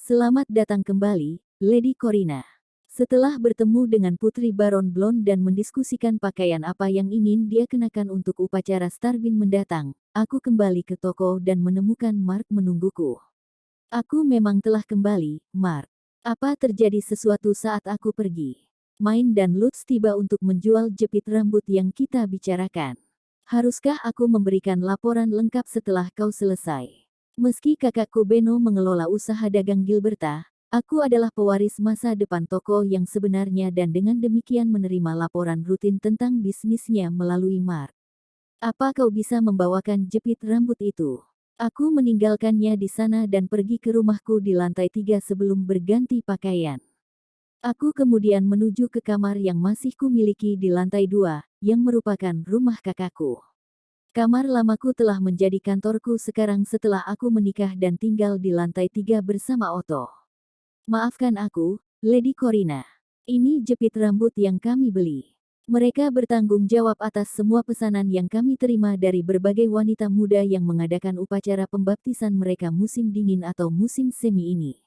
Selamat datang kembali, Lady Corina. Setelah bertemu dengan Putri Baron Blonde dan mendiskusikan pakaian apa yang ingin dia kenakan untuk upacara Starbin mendatang, aku kembali ke toko dan menemukan Mark menungguku. Aku memang telah kembali, Mark. Apa terjadi sesuatu saat aku pergi? Main dan Lutz tiba untuk menjual jepit rambut yang kita bicarakan. Haruskah aku memberikan laporan lengkap setelah kau selesai? Meski kakakku Beno mengelola usaha dagang Gilberta, aku adalah pewaris masa depan toko yang sebenarnya dan dengan demikian menerima laporan rutin tentang bisnisnya melalui Mark. Apa kau bisa membawakan jepit rambut itu? Aku meninggalkannya di sana dan pergi ke rumahku di lantai 3 sebelum berganti pakaian. Aku kemudian menuju ke kamar yang masih kumiliki di lantai 2, yang merupakan rumah kakakku. Kamar lamaku telah menjadi kantorku sekarang setelah aku menikah dan tinggal di lantai 3 bersama Otto. Maafkan aku, Lady Corina. Ini jepit rambut yang kami beli. Mereka bertanggung jawab atas semua pesanan yang kami terima dari berbagai wanita muda yang mengadakan upacara pembaptisan mereka musim dingin atau musim semi ini.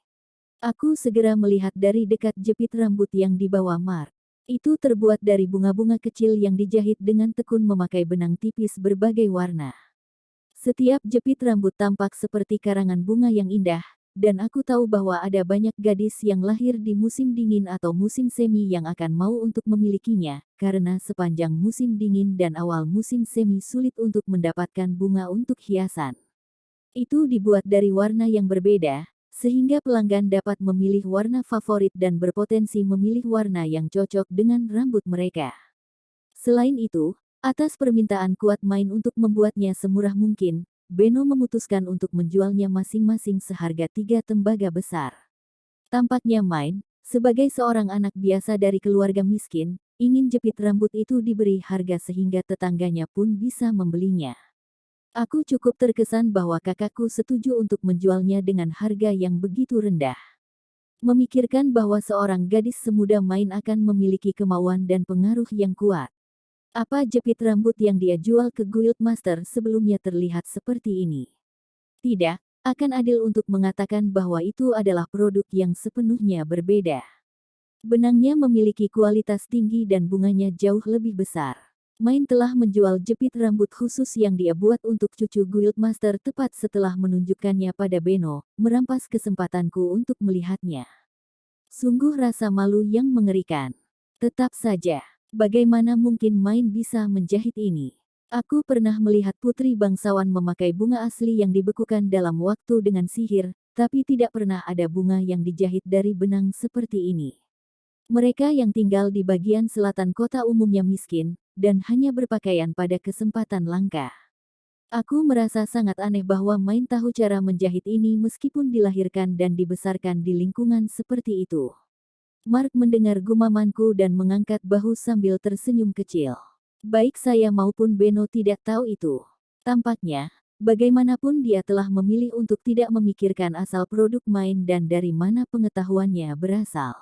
Aku segera melihat dari dekat jepit rambut yang dibawa Mark. Itu terbuat dari bunga-bunga kecil yang dijahit dengan tekun memakai benang tipis berbagai warna. Setiap jepit rambut tampak seperti karangan bunga yang indah, dan aku tahu bahwa ada banyak gadis yang lahir di musim dingin atau musim semi yang akan mau untuk memilikinya, karena sepanjang musim dingin dan awal musim semi sulit untuk mendapatkan bunga untuk hiasan. Itu dibuat dari warna yang berbeda, sehingga pelanggan dapat memilih warna favorit dan berpotensi memilih warna yang cocok dengan rambut mereka. Selain itu, atas permintaan kuat Main untuk membuatnya semurah mungkin, Beno memutuskan untuk menjualnya masing-masing seharga 3 tembaga besar. Tampaknya Main, sebagai seorang anak biasa dari keluarga miskin, ingin jepit rambut itu diberi harga sehingga tetangganya pun bisa membelinya. Aku cukup terkesan bahwa kakakku setuju untuk menjualnya dengan harga yang begitu rendah. Memikirkan bahwa seorang gadis semuda Main akan memiliki kemauan dan pengaruh yang kuat. Apa jepit rambut yang dia jual ke Guildmaster sebelumnya terlihat seperti ini? Tidak, akan adil untuk mengatakan bahwa itu adalah produk yang sepenuhnya berbeda. Benangnya memiliki kualitas tinggi dan bunganya jauh lebih besar. Main telah menjual jepit rambut khusus yang dia buat untuk cucu Guildmaster tepat setelah menunjukkannya pada Beno, merampas kesempatanku untuk melihatnya. Sungguh rasa malu yang mengerikan. Tetap saja, bagaimana mungkin Main bisa menjahit ini? Aku pernah melihat putri bangsawan memakai bunga asli yang dibekukan dalam waktu dengan sihir, tapi tidak pernah ada bunga yang dijahit dari benang seperti ini. Mereka yang tinggal di bagian selatan kota umumnya miskin, dan hanya berpakaian pada kesempatan langka. Aku merasa sangat aneh bahwa Main tahu cara menjahit ini meskipun dilahirkan dan dibesarkan di lingkungan seperti itu. Mark mendengar gumamanku dan mengangkat bahu sambil tersenyum kecil. Baik saya maupun Beno tidak tahu itu. Tampaknya, bagaimanapun dia telah memilih untuk tidak memikirkan asal produk Main dan dari mana pengetahuannya berasal.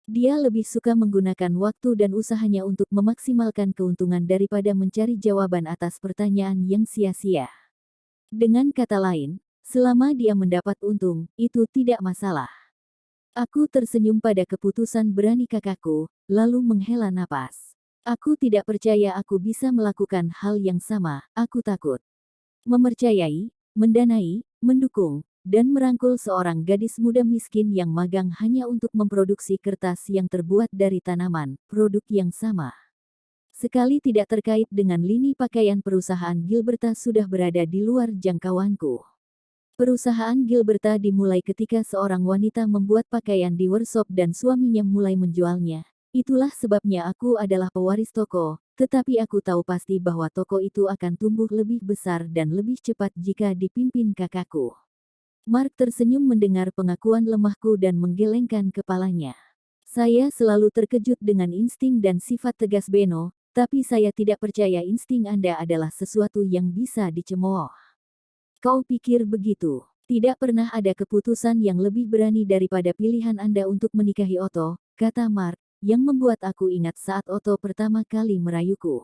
Dia lebih suka menggunakan waktu dan usahanya untuk memaksimalkan keuntungan daripada mencari jawaban atas pertanyaan yang sia-sia. Dengan kata lain, selama dia mendapat untung, itu tidak masalah. Aku tersenyum pada keputusan berani kakakku, lalu menghela napas. Aku tidak percaya aku bisa melakukan hal yang sama, aku takut. Mempercayai, mendanai, mendukung, dan merangkul seorang gadis muda miskin yang magang hanya untuk memproduksi kertas yang terbuat dari tanaman, produk yang sama. Sekali tidak terkait dengan lini pakaian perusahaan Gilberta sudah berada di luar jangkauanku. Perusahaan Gilberta dimulai ketika seorang wanita membuat pakaian di workshop dan suaminya mulai menjualnya. Itulah sebabnya aku adalah pewaris toko, tetapi aku tahu pasti bahwa toko itu akan tumbuh lebih besar dan lebih cepat jika dipimpin kakakku. Mark tersenyum mendengar pengakuan lemahku dan menggelengkan kepalanya. Saya selalu terkejut dengan insting dan sifat tegas Beno, tapi saya tidak percaya insting Anda adalah sesuatu yang bisa dicemooh. Kau pikir begitu? Tidak pernah ada keputusan yang lebih berani daripada pilihan Anda untuk menikahi Otto, kata Mark, yang membuat aku ingat saat Otto pertama kali merayuku.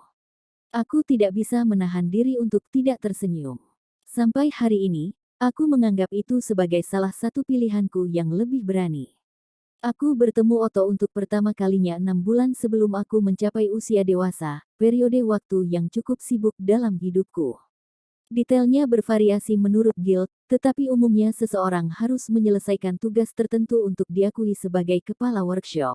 Aku tidak bisa menahan diri untuk tidak tersenyum. Sampai hari ini, Aku menganggap itu sebagai salah satu pilihanku yang lebih berani. Aku bertemu Otto untuk pertama kalinya 6 bulan sebelum aku mencapai usia dewasa, periode waktu yang cukup sibuk dalam hidupku. Detailnya bervariasi menurut guild, tetapi umumnya seseorang harus menyelesaikan tugas tertentu untuk diakui sebagai kepala workshop.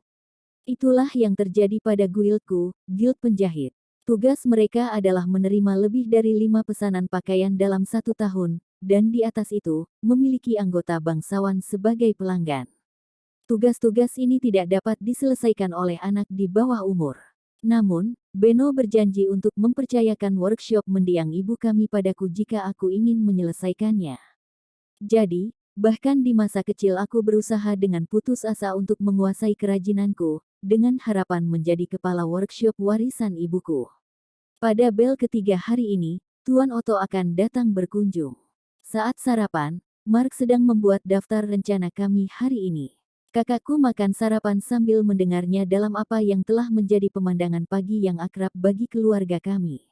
Itulah yang terjadi pada guildku, guild penjahit. Tugas mereka adalah menerima lebih dari 5 pesanan pakaian dalam 1 tahun, dan di atas itu, memiliki anggota bangsawan sebagai pelanggan. Tugas-tugas ini tidak dapat diselesaikan oleh anak di bawah umur. Namun, Beno berjanji untuk mempercayakan workshop mendiang ibu kami padaku jika aku ingin menyelesaikannya. Jadi, bahkan di masa kecil aku berusaha dengan putus asa untuk menguasai kerajinanku, dengan harapan menjadi kepala workshop warisan ibuku. Pada bel ketiga hari ini, Tuan Otto akan datang berkunjung. Saat sarapan, Mark sedang membuat daftar rencana kami hari ini. Kakakku makan sarapan sambil mendengarnya dalam apa yang telah menjadi pemandangan pagi yang akrab bagi keluarga kami.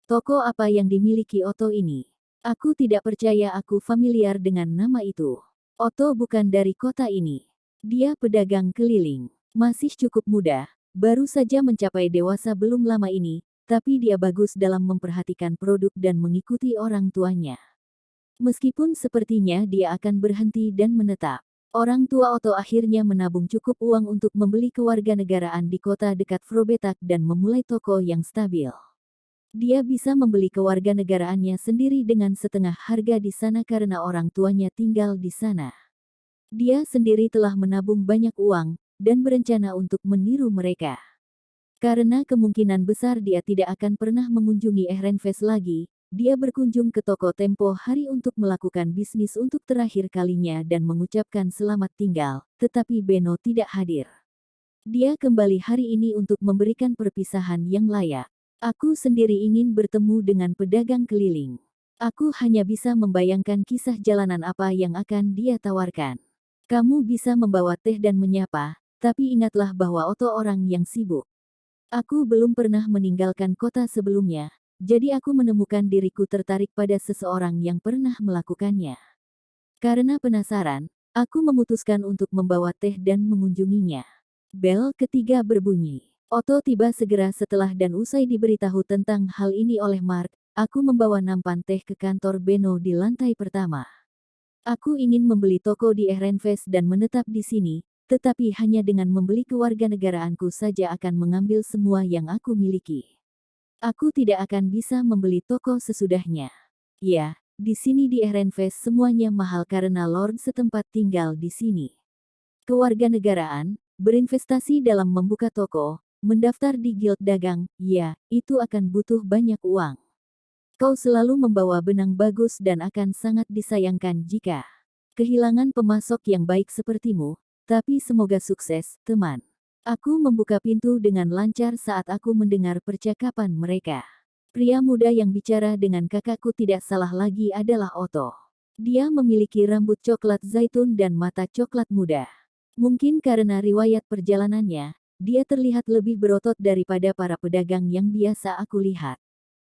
Toko apa yang dimiliki Otto ini? Aku tidak percaya aku familiar dengan nama itu. Otto bukan dari kota ini. Dia pedagang keliling. Masih cukup muda, baru saja mencapai dewasa belum lama ini, tapi dia bagus dalam memperhatikan produk dan mengikuti orang tuanya. Meskipun sepertinya dia akan berhenti dan menetap. Orang tua Otto akhirnya menabung cukup uang untuk membeli kewarganegaraan di kota dekat Frobetak dan memulai toko yang stabil. Dia bisa membeli kewarganegaraannya sendiri dengan setengah harga di sana karena orang tuanya tinggal di sana. Dia sendiri telah menabung banyak uang, dan berencana untuk meniru mereka. Karena kemungkinan besar dia tidak akan pernah mengunjungi Ehrenfest lagi, dia berkunjung ke toko tempo hari untuk melakukan bisnis untuk terakhir kalinya dan mengucapkan selamat tinggal, tetapi Beno tidak hadir. Dia kembali hari ini untuk memberikan perpisahan yang layak. Aku sendiri ingin bertemu dengan pedagang keliling. Aku hanya bisa membayangkan kisah jalanan apa yang akan dia tawarkan. Kamu bisa membawa teh dan menyapa, tapi ingatlah bahwa Otto orang yang sibuk. Aku belum pernah meninggalkan kota sebelumnya. Jadi aku menemukan diriku tertarik pada seseorang yang pernah melakukannya. Karena penasaran, aku memutuskan untuk membawa teh dan mengunjunginya. Bel ketiga berbunyi. Otto tiba segera setelah dan usai diberitahu tentang hal ini oleh Mark, aku membawa nampan teh ke kantor Beno di lantai pertama. Aku ingin membeli toko di Ehrenfest dan menetap di sini, tetapi hanya dengan membeli kewarganegaraanku saja akan mengambil semua yang aku miliki. Aku tidak akan bisa membeli toko sesudahnya. Ya, di sini di Ehrenfest semuanya mahal karena Lord setempat tinggal di sini. Kewarganegaraan, berinvestasi dalam membuka toko, mendaftar di guild dagang, ya, itu akan butuh banyak uang. Kau selalu membawa benang bagus dan akan sangat disayangkan jika kehilangan pemasok yang baik sepertimu, tapi semoga sukses, teman. Aku membuka pintu dengan lancar saat aku mendengar percakapan mereka. Pria muda yang bicara dengan kakakku tidak salah lagi adalah Otto. Dia memiliki rambut coklat zaitun dan mata coklat muda. Mungkin karena riwayat perjalanannya, dia terlihat lebih berotot daripada para pedagang yang biasa aku lihat.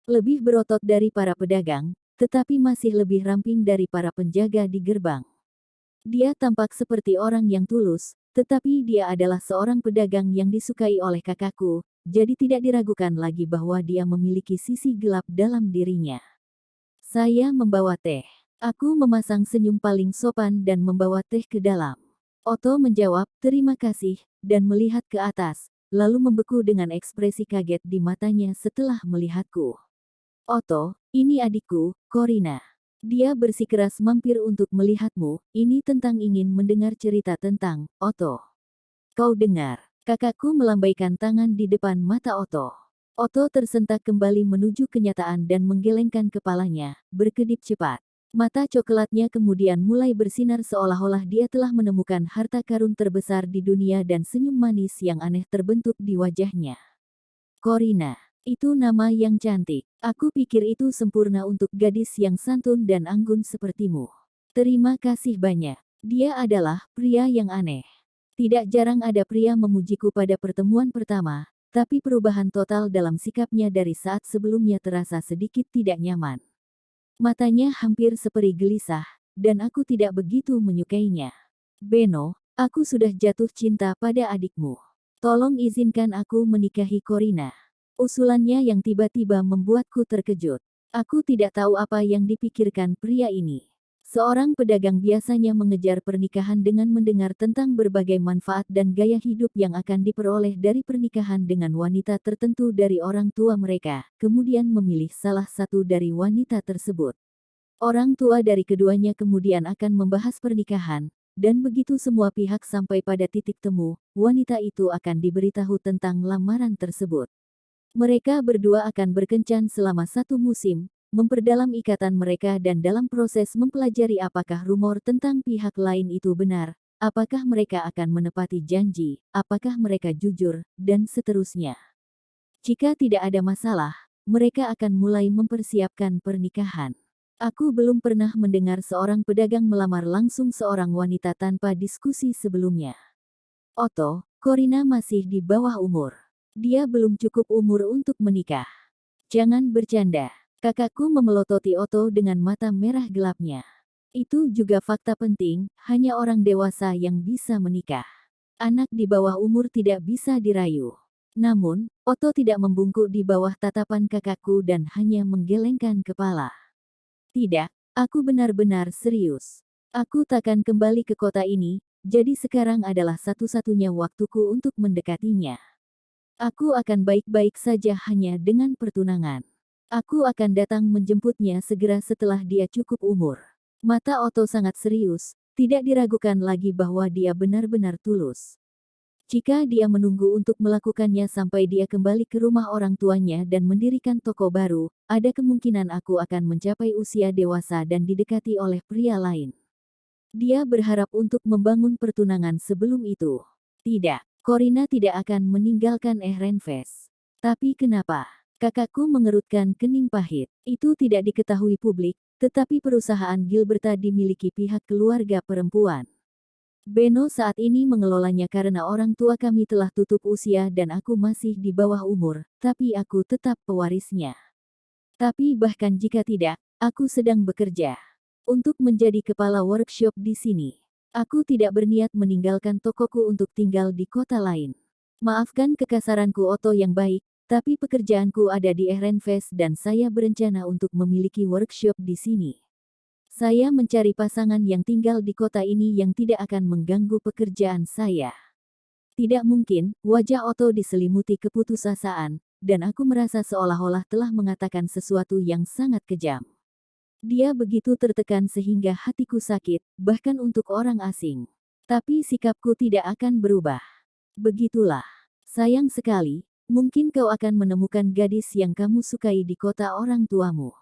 Lebih berotot dari para pedagang, tetapi masih lebih ramping dari para penjaga di gerbang. Dia tampak seperti orang yang tulus, tetapi dia adalah seorang pedagang yang disukai oleh kakakku, jadi tidak diragukan lagi bahwa dia memiliki sisi gelap dalam dirinya. Saya membawa teh. Aku memasang senyum paling sopan dan membawa teh ke dalam. Otto menjawab, terima kasih, dan melihat ke atas, lalu membeku dengan ekspresi kaget di matanya setelah melihatku. Otto, ini adikku, Corina. Dia bersikeras mampir untuk melihatmu, ini tentang ingin mendengar cerita tentang, Otto. Kau dengar, kakakku melambaikan tangan di depan mata Otto. Otto tersentak kembali menuju kenyataan dan menggelengkan kepalanya, berkedip cepat. Mata coklatnya kemudian mulai bersinar seolah-olah dia telah menemukan harta karun terbesar di dunia dan senyum manis yang aneh terbentuk di wajahnya. Corina. Itu nama yang cantik. Aku pikir itu sempurna untuk gadis yang santun dan anggun sepertimu. Terima kasih banyak. Dia adalah pria yang aneh. Tidak jarang ada pria memujiku pada pertemuan pertama, tapi perubahan total dalam sikapnya dari saat sebelumnya terasa sedikit tidak nyaman. Matanya hampir seperi gelisah, dan aku tidak begitu menyukainya. Beno, aku sudah jatuh cinta pada adikmu. Tolong izinkan aku menikahi Corina. Usulannya yang tiba-tiba membuatku terkejut. Aku tidak tahu apa yang dipikirkan pria ini. Seorang pedagang biasanya mengejar pernikahan dengan mendengar tentang berbagai manfaat dan gaya hidup yang akan diperoleh dari pernikahan dengan wanita tertentu dari orang tua mereka, kemudian memilih salah satu dari wanita tersebut. Orang tua dari keduanya kemudian akan membahas pernikahan, dan begitu semua pihak sampai pada titik temu, wanita itu akan diberitahu tentang lamaran tersebut. Mereka berdua akan berkencan selama 1 musim, memperdalam ikatan mereka dan dalam proses mempelajari apakah rumor tentang pihak lain itu benar, apakah mereka akan menepati janji, apakah mereka jujur, dan seterusnya. Jika tidak ada masalah, mereka akan mulai mempersiapkan pernikahan. Aku belum pernah mendengar seorang pedagang melamar langsung seorang wanita tanpa diskusi sebelumnya. Otto, Corina masih di bawah umur. Dia belum cukup umur untuk menikah. Jangan bercanda. Kakakku memelototi Otto dengan mata merah gelapnya. Itu juga fakta penting, hanya orang dewasa yang bisa menikah. Anak di bawah umur tidak bisa dirayu. Namun, Otto tidak membungkuk di bawah tatapan kakakku dan hanya menggelengkan kepala. Tidak, aku benar-benar serius. Aku takkan kembali ke kota ini, jadi sekarang adalah satu-satunya waktuku untuk mendekatinya. Aku akan baik-baik saja hanya dengan pertunangan. Aku akan datang menjemputnya segera setelah dia cukup umur. Mata Otto sangat serius, tidak diragukan lagi bahwa dia benar-benar tulus. Jika dia menunggu untuk melakukannya sampai dia kembali ke rumah orang tuanya dan mendirikan toko baru, ada kemungkinan aku akan mencapai usia dewasa dan didekati oleh pria lain. Dia berharap untuk membangun pertunangan sebelum itu. Tidak, Corina tidak akan meninggalkan Ehrenfest. Tapi kenapa? Kakakku mengerutkan kening pahit. Itu tidak diketahui publik, tetapi perusahaan Gilberta dimiliki pihak keluarga perempuan. Beno saat ini mengelolanya karena orang tua kami telah tutup usia dan aku masih di bawah umur, tapi aku tetap pewarisnya. Tapi bahkan jika tidak, aku sedang bekerja untuk menjadi kepala workshop di sini. Aku tidak berniat meninggalkan tokoku untuk tinggal di kota lain. Maafkan kekasaranku Otto yang baik, tapi pekerjaanku ada di Ehrenfest dan saya berencana untuk memiliki workshop di sini. Saya mencari pasangan yang tinggal di kota ini yang tidak akan mengganggu pekerjaan saya. Tidak mungkin, wajah Otto diselimuti keputusasaan, dan aku merasa seolah-olah telah mengatakan sesuatu yang sangat kejam. Dia begitu tertekan sehingga hatiku sakit, bahkan untuk orang asing. Tapi sikapku tidak akan berubah. Begitulah. Sayang sekali, mungkin kau akan menemukan gadis yang kamu sukai di kota orang tuamu.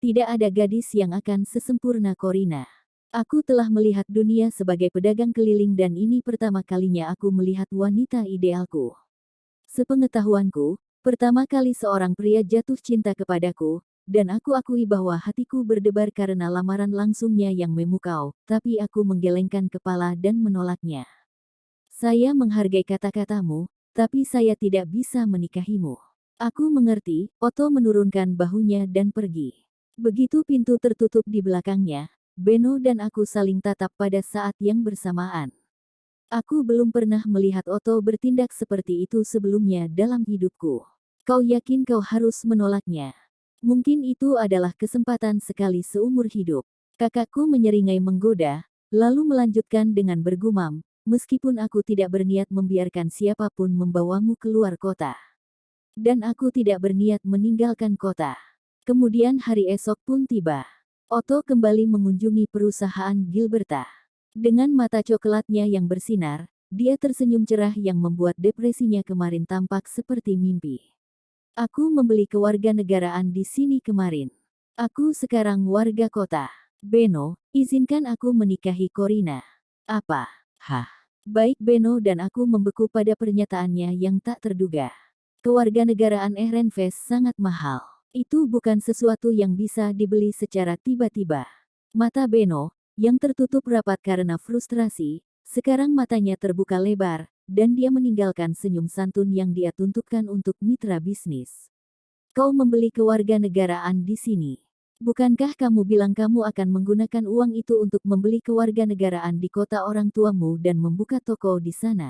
Tidak ada gadis yang akan sesempurna Corina. Aku telah melihat dunia sebagai pedagang keliling dan ini pertama kalinya aku melihat wanita idealku. Sepengetahuanku, pertama kali seorang pria jatuh cinta kepadaku, dan aku akui bahwa hatiku berdebar karena lamaran langsungnya yang memukau, tapi aku menggelengkan kepala dan menolaknya. Saya menghargai kata-katamu, tapi saya tidak bisa menikahimu. Aku mengerti, Otto menurunkan bahunya dan pergi. Begitu pintu tertutup di belakangnya, Beno dan aku saling tatap pada saat yang bersamaan. Aku belum pernah melihat Otto bertindak seperti itu sebelumnya dalam hidupku. Kau yakin kau harus menolaknya? Mungkin itu adalah kesempatan sekali seumur hidup. Kakakku menyeringai menggoda, lalu melanjutkan dengan bergumam, meskipun aku tidak berniat membiarkan siapapun membawamu keluar kota. Dan aku tidak berniat meninggalkan kota. Kemudian hari esok pun tiba. Otto kembali mengunjungi perusahaan Gilberta. Dengan mata coklatnya yang bersinar, dia tersenyum cerah yang membuat depresinya kemarin tampak seperti mimpi. Aku membeli kewarganegaraan di sini kemarin. Aku sekarang warga kota. Beno, izinkan aku menikahi Corina. Apa? Hah? Baik Beno dan aku membeku pada pernyataannya yang tak terduga. Kewarganegaraan Ehrenfest sangat mahal. Itu bukan sesuatu yang bisa dibeli secara tiba-tiba. Mata Beno, yang tertutup rapat karena frustrasi, sekarang matanya terbuka lebar, dan dia meninggalkan senyum santun yang dia tuntutkan untuk mitra bisnis. Kau membeli kewarganegaraan di sini. Bukankah kamu bilang kamu akan menggunakan uang itu untuk membeli kewarganegaraan di kota orang tuamu dan membuka toko di sana?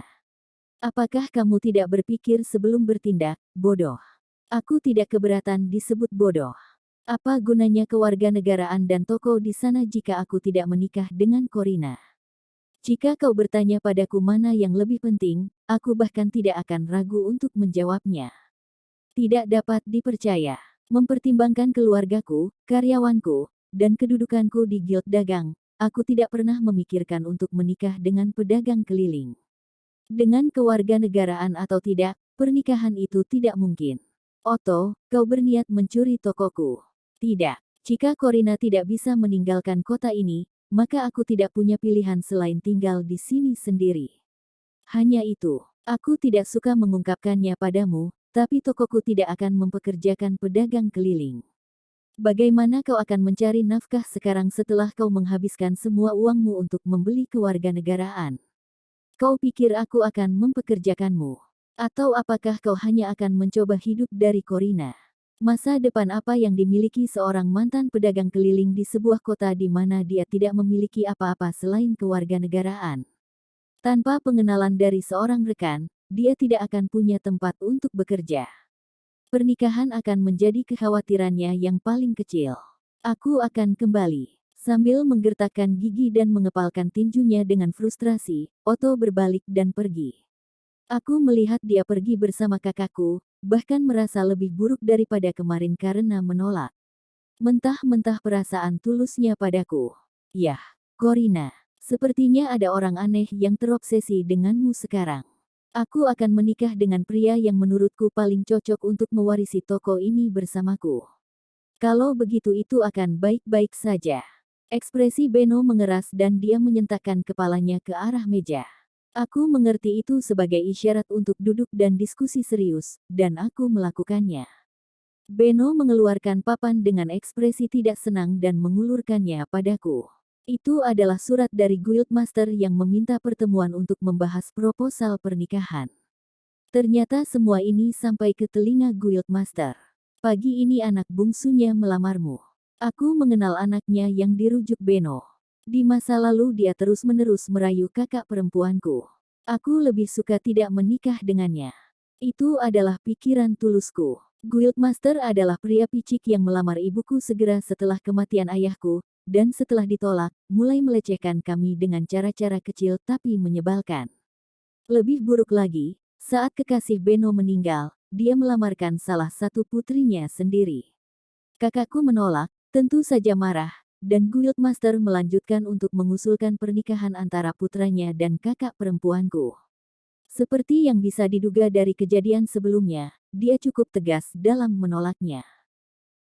Apakah kamu tidak berpikir sebelum bertindak, bodoh? Aku tidak keberatan disebut bodoh. Apa gunanya kewarganegaraan dan toko di sana jika aku tidak menikah dengan Corina? Jika kau bertanya padaku mana yang lebih penting, aku bahkan tidak akan ragu untuk menjawabnya. Tidak dapat dipercaya. Mempertimbangkan keluargaku, karyawanku, dan kedudukanku di guild dagang, aku tidak pernah memikirkan untuk menikah dengan pedagang keliling. Dengan kewarganegaraan atau tidak, pernikahan itu tidak mungkin. Otto, kau berniat mencuri tokoku. Tidak. Jika Corina tidak bisa meninggalkan kota ini, maka aku tidak punya pilihan selain tinggal di sini sendiri. Hanya itu. Aku tidak suka mengungkapkannya padamu, tapi tokoku tidak akan mempekerjakan pedagang keliling. Bagaimana kau akan mencari nafkah sekarang setelah kau menghabiskan semua uangmu untuk membeli kewarganegaraan? Kau pikir aku akan mempekerjakanmu? Atau apakah kau hanya akan mencoba hidup dari Corina? Masa depan apa yang dimiliki seorang mantan pedagang keliling di sebuah kota di mana dia tidak memiliki apa-apa selain kewarganegaraan? Tanpa pengenalan dari seorang rekan, dia tidak akan punya tempat untuk bekerja. Pernikahan akan menjadi kekhawatirannya yang paling kecil. Aku akan kembali. Sambil menggertakkan gigi dan mengepalkan tinjunya dengan frustrasi, Otto berbalik dan pergi. Aku melihat dia pergi bersama kakakku, bahkan merasa lebih buruk daripada kemarin karena menolak. Mentah-mentah perasaan tulusnya padaku. Yah, Corina, sepertinya ada orang aneh yang terobsesi denganmu sekarang. Aku akan menikah dengan pria yang menurutku paling cocok untuk mewarisi toko ini bersamaku. Kalau begitu itu akan baik-baik saja. Ekspresi Beno mengeras dan dia menyentakkan kepalanya ke arah meja. Aku mengerti itu sebagai isyarat untuk duduk dan diskusi serius, dan aku melakukannya. Beno mengeluarkan papan dengan ekspresi tidak senang dan mengulurkannya padaku. Itu adalah surat dari Guildmaster yang meminta pertemuan untuk membahas proposal pernikahan. Ternyata semua ini sampai ke telinga Guildmaster. Pagi ini anak bungsunya melamarmu. Aku mengenal anaknya yang dirujuk Beno. Di masa lalu dia terus-menerus merayu kakak perempuanku. Aku lebih suka tidak menikah dengannya. Itu adalah pikiran tulusku. Guildmaster adalah pria picik yang melamar ibuku segera setelah kematian ayahku, dan setelah ditolak, mulai melecehkan kami dengan cara-cara kecil tapi menyebalkan. Lebih buruk lagi, saat kekasih Beno meninggal, dia melamarkan salah satu putrinya sendiri. Kakakku menolak, tentu saja marah, dan Guildmaster melanjutkan untuk mengusulkan pernikahan antara putranya dan kakak perempuanku. Seperti yang bisa diduga dari kejadian sebelumnya, dia cukup tegas dalam menolaknya.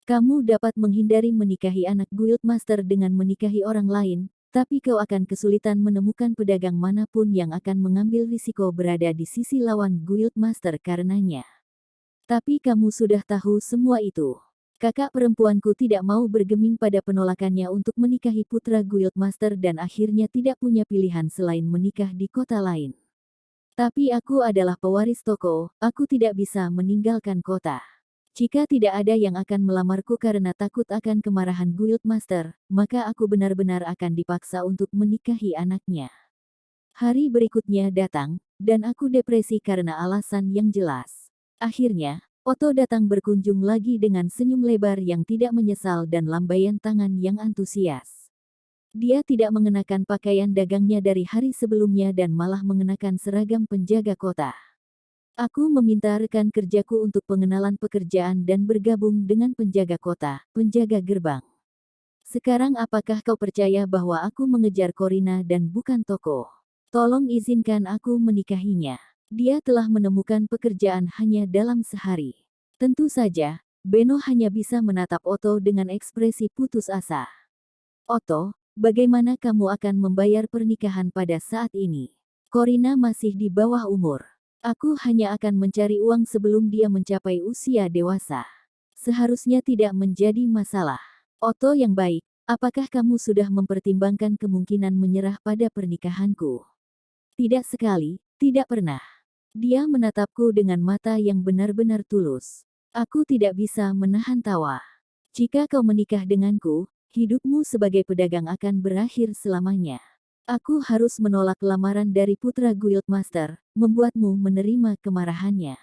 Kamu dapat menghindari menikahi anak Guildmaster dengan menikahi orang lain, tapi kau akan kesulitan menemukan pedagang manapun yang akan mengambil risiko berada di sisi lawan Guildmaster karenanya. Tapi kamu sudah tahu semua itu. Kakak perempuanku tidak mau bergeming pada penolakannya untuk menikahi putra Guildmaster dan akhirnya tidak punya pilihan selain menikah di kota lain. Tapi aku adalah pewaris toko, aku tidak bisa meninggalkan kota. Jika tidak ada yang akan melamarku karena takut akan kemarahan Guildmaster, maka aku benar-benar akan dipaksa untuk menikahi anaknya. Hari berikutnya datang, dan aku depresi karena alasan yang jelas. Akhirnya, Otto datang berkunjung lagi dengan senyum lebar yang tidak menyesal dan lambaian tangan yang antusias. Dia tidak mengenakan pakaian dagangnya dari hari sebelumnya dan malah mengenakan seragam penjaga kota. Aku meminta rekan kerjaku untuk pengenalan pekerjaan dan bergabung dengan penjaga kota, penjaga gerbang. Sekarang apakah kau percaya bahwa aku mengejar Corina dan bukan toko? Tolong izinkan aku menikahinya. Dia telah menemukan pekerjaan hanya dalam sehari. Tentu saja, Beno hanya bisa menatap Otto dengan ekspresi putus asa. Otto, bagaimana kamu akan membayar pernikahan pada saat ini? Corina masih di bawah umur. Aku hanya akan mencari uang sebelum dia mencapai usia dewasa. Seharusnya tidak menjadi masalah. Otto yang baik, apakah kamu sudah mempertimbangkan kemungkinan menyerah pada pernikahanku? Tidak sekali, tidak pernah. Dia menatapku dengan mata yang benar-benar tulus. Aku tidak bisa menahan tawa. Jika kau menikah denganku, hidupmu sebagai pedagang akan berakhir selamanya. Aku harus menolak lamaran dari putra Guildmaster, membuatmu menerima kemarahannya.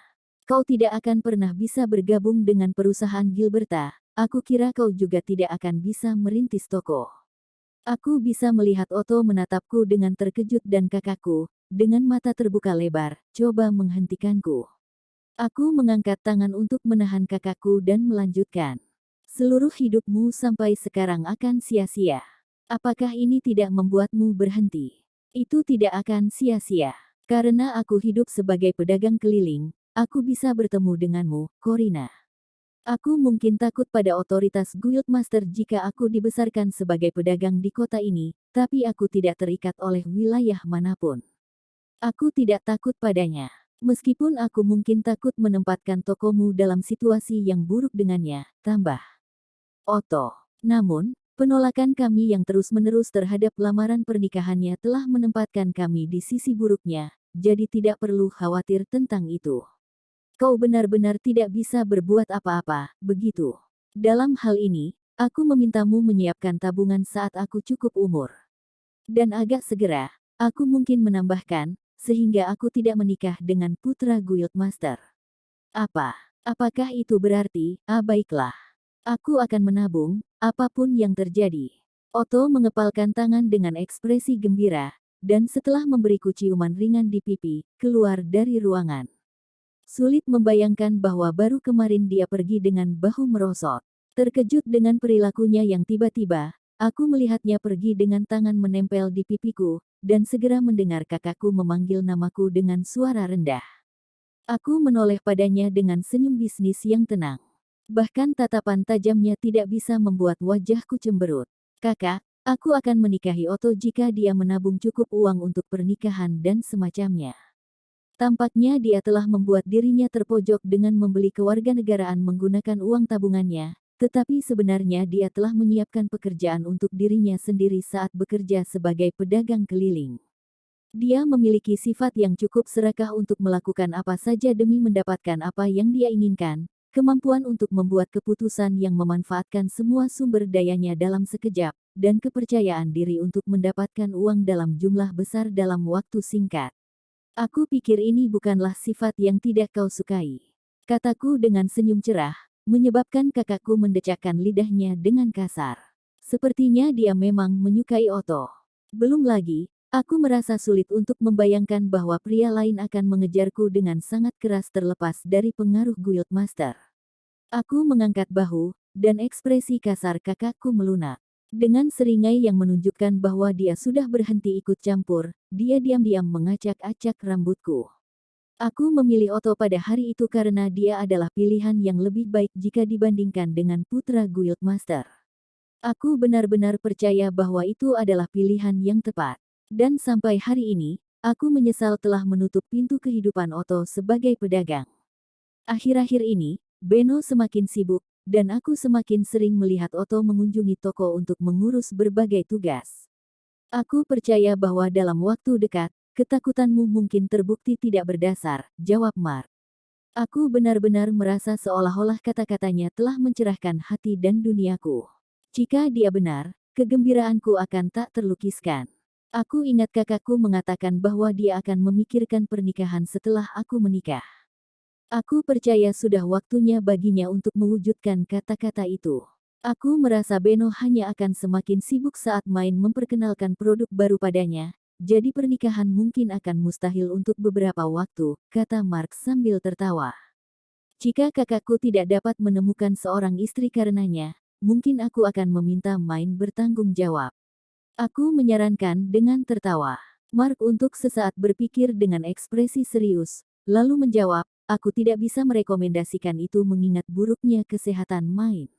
Kau tidak akan pernah bisa bergabung dengan perusahaan Gilberta. Aku kira kau juga tidak akan bisa merintis toko. Aku bisa melihat Otto menatapku dengan terkejut dan kakakku, dengan mata terbuka lebar, coba menghentikanku. Aku mengangkat tangan untuk menahan kakakku dan melanjutkan. Seluruh hidupmu sampai sekarang akan sia-sia. Apakah ini tidak membuatmu berhenti? Itu tidak akan sia-sia. Karena aku hidup sebagai pedagang keliling, aku bisa bertemu denganmu, Corina. Aku mungkin takut pada otoritas Guildmaster jika aku dibesarkan sebagai pedagang di kota ini, tapi aku tidak terikat oleh wilayah manapun. Aku tidak takut padanya. Meskipun aku mungkin takut menempatkan tokomu dalam situasi yang buruk dengannya, tambah Otto. Namun, penolakan kami yang terus-menerus terhadap lamaran pernikahannya telah menempatkan kami di sisi buruknya, jadi tidak perlu khawatir tentang itu. Kau benar-benar tidak bisa berbuat apa-apa, begitu. Dalam hal ini, aku memintamu menyiapkan tabungan saat aku cukup umur. Dan agak segera, aku mungkin menambahkan, sehingga aku tidak menikah dengan putra Guildmaster. Apa? Apakah itu berarti, baiklah. Aku akan menabung, apapun yang terjadi. Otto mengepalkan tangan dengan ekspresi gembira, dan setelah memberiku ciuman ringan di pipi, keluar dari ruangan. Sulit membayangkan bahwa baru kemarin dia pergi dengan bahu merosot. Terkejut dengan perilakunya yang tiba-tiba, aku melihatnya pergi dengan tangan menempel di pipiku, dan segera mendengar kakakku memanggil namaku dengan suara rendah. Aku menoleh padanya dengan senyum bisnis yang tenang. Bahkan tatapan tajamnya tidak bisa membuat wajahku cemberut. Kakak, aku akan menikahi Otto jika dia menabung cukup uang untuk pernikahan dan semacamnya. Tampaknya dia telah membuat dirinya terpojok dengan membeli kewarganegaraan menggunakan uang tabungannya, tetapi sebenarnya dia telah menyiapkan pekerjaan untuk dirinya sendiri saat bekerja sebagai pedagang keliling. Dia memiliki sifat yang cukup serakah untuk melakukan apa saja demi mendapatkan apa yang dia inginkan, kemampuan untuk membuat keputusan yang memanfaatkan semua sumber dayanya dalam sekejap, dan kepercayaan diri untuk mendapatkan uang dalam jumlah besar dalam waktu singkat. Aku pikir ini bukanlah sifat yang tidak kau sukai. Kataku dengan senyum cerah, menyebabkan kakakku mendecakkan lidahnya dengan kasar. Sepertinya dia memang menyukai Otto. Belum lagi, aku merasa sulit untuk membayangkan bahwa pria lain akan mengejarku dengan sangat keras terlepas dari pengaruh Guildmaster. Aku mengangkat bahu, dan ekspresi kasar kakakku melunak. Dengan seringai yang menunjukkan bahwa dia sudah berhenti ikut campur, dia diam-diam mengacak-acak rambutku. Aku memilih Otto pada hari itu karena dia adalah pilihan yang lebih baik jika dibandingkan dengan putra Guildmaster. Aku benar-benar percaya bahwa itu adalah pilihan yang tepat. Dan sampai hari ini, aku menyesal telah menutup pintu kehidupan Otto sebagai pedagang. Akhir-akhir ini, Benno semakin sibuk, dan aku semakin sering melihat Otto mengunjungi toko untuk mengurus berbagai tugas. Aku percaya bahwa dalam waktu dekat, ketakutanmu mungkin terbukti tidak berdasar, jawab Mark. Aku benar-benar merasa seolah-olah kata-katanya telah mencerahkan hati dan duniaku. Jika dia benar, kegembiraanku akan tak terlukiskan. Aku ingat kakakku mengatakan bahwa dia akan memikirkan pernikahan setelah aku menikah. Aku percaya sudah waktunya baginya untuk mewujudkan kata-kata itu. Aku merasa Benno hanya akan semakin sibuk saat main memperkenalkan produk baru padanya, jadi pernikahan mungkin akan mustahil untuk beberapa waktu, kata Mark sambil tertawa. Jika kakakku tidak dapat menemukan seorang istri karenanya, mungkin aku akan meminta main bertanggung jawab. Aku menyarankan dengan tertawa. Mark untuk sesaat berpikir dengan ekspresi serius, lalu menjawab, aku tidak bisa merekomendasikan itu mengingat buruknya kesehatan main.